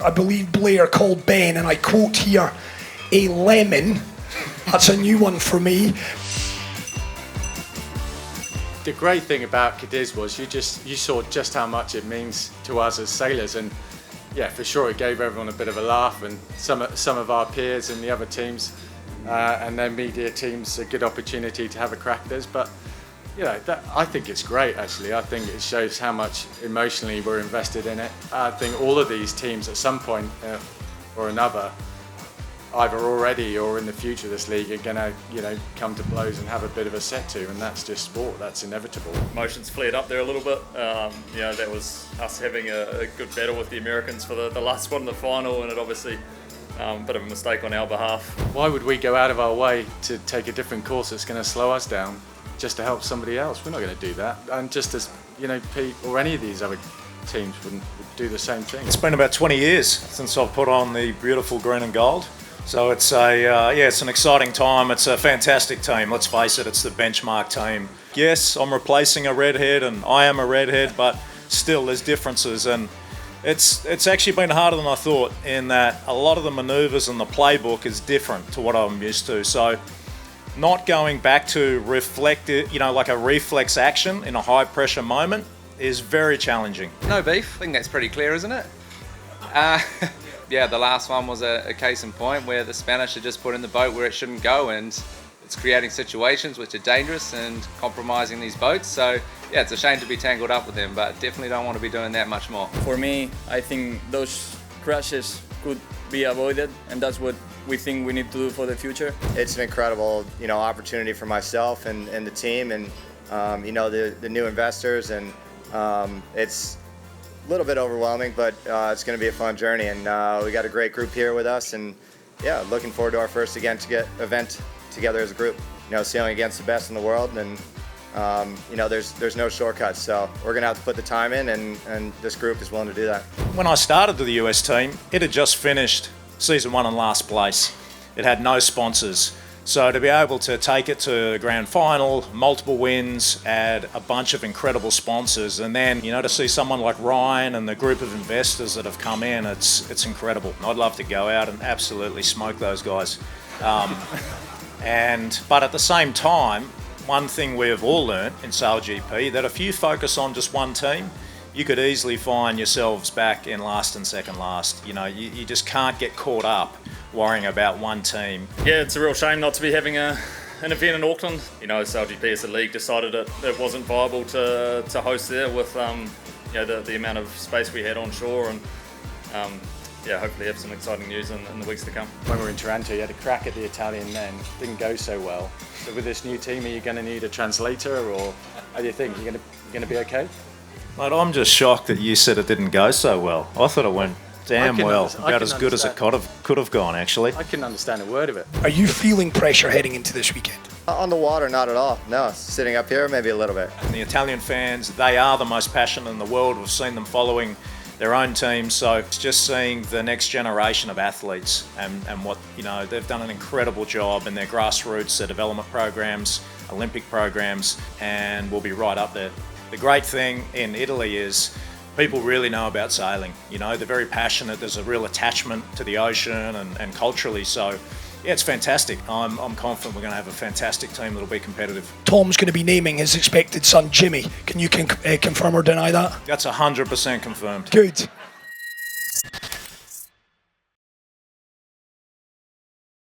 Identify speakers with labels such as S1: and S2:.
S1: I believe Blair called Ben, and I quote here, a lemon. That's a new one for me.
S2: The great thing about Cadiz was you saw just how much it means to us as sailors, and yeah, for sure it gave everyone a bit of a laugh, and some of our peers in the other teams and their media teams a good opportunity to have a crack at us. But you know, I think it's great actually. I think it shows how much emotionally we're invested in it. I think all of these teams at some point or another, either already or in the future of this league, are going to come to blows and have a bit of a set to, and that's just sport. That's inevitable.
S3: Emotions flared up there a little bit. That was us having a good battle with the Americans for the last spot in the final, and it obviously a bit of a mistake on our behalf.
S2: Why would we go out of our way to take a different course that's going to slow us down just to help somebody else? We're not going to do that. And just as Pete or any of these other teams would do the same thing.
S4: It's been about 20 years since I've put on the beautiful green and gold. So it's it's an exciting time. It's a fantastic team. Let's face it, it's the benchmark team. Yes, I'm replacing a redhead, and I am a redhead, but still there's differences, and it's actually been harder than I thought, in that a lot of the manoeuvres and the playbook is different to what I'm used to. So not going back to reflect it, like a reflex action in a high pressure moment, is very challenging.
S5: No beef. I think that's pretty clear, isn't it? Yeah, the last one was a case in point where the Spanish are just put in the boat where it shouldn't go, and it's creating situations which are dangerous and compromising these boats. So yeah, it's a shame to be tangled up with them, but definitely don't want to be doing that much more.
S6: For me, I think those crashes could be avoided, and that's what we think we need to do for the future.
S7: It's an incredible, opportunity for myself and the team, and the new investors, and it's a little bit overwhelming, but it's going to be a fun journey, and we got a great group here with us, and yeah, looking forward to our first event together as a group. Sailing against the best in the world, and there's no shortcuts, so we're going to have to put the time in, and this group is willing to do that.
S4: When I started to the US team, it had just finished season 1 in last place. It had no sponsors. So to be able to take it to the grand final, multiple wins, add a bunch of incredible sponsors, and then, to see someone like Ryan and the group of investors that have come in, it's incredible. I'd love to go out and absolutely smoke those guys. But at the same time, one thing we have all learnt in SailGP, that if you focus on just one team, you could easily find yourselves back in last and second last. You just can't get caught up worrying about one team.
S3: Yeah, it's a real shame not to be having an event in Auckland. SailGP as a league decided it wasn't viable to host there with the amount of space we had on shore, and hopefully have some exciting news in the weeks to come.
S2: When we were in Toronto, you had a crack at the Italian men. Didn't go so well. So with this new team, are you going to need a translator, or how do you think? You're going to be okay?
S4: Mate, I'm just shocked that you said it didn't go so well. I thought it went damn well, about as good as it could have gone, actually.
S2: I couldn't understand a word of it.
S1: Are you feeling pressure heading into this weekend?
S7: On the water, not at all. No, sitting up here, maybe a little bit.
S4: And the Italian fans, they are the most passionate in the world. We've seen them following their own teams, so it's just seeing the next generation of athletes and what, they've done an incredible job in their grassroots, their development programs, Olympic programs, and we'll be right up there. The great thing in Italy is people really know about sailing. They're very passionate. There's a real attachment to the ocean and culturally. So, yeah, it's fantastic. I'm confident we're going to have a fantastic team that'll be competitive.
S1: Tom's going to be naming his expected son Jimmy. Can you confirm or deny that?
S4: That's 100% confirmed.
S1: Good.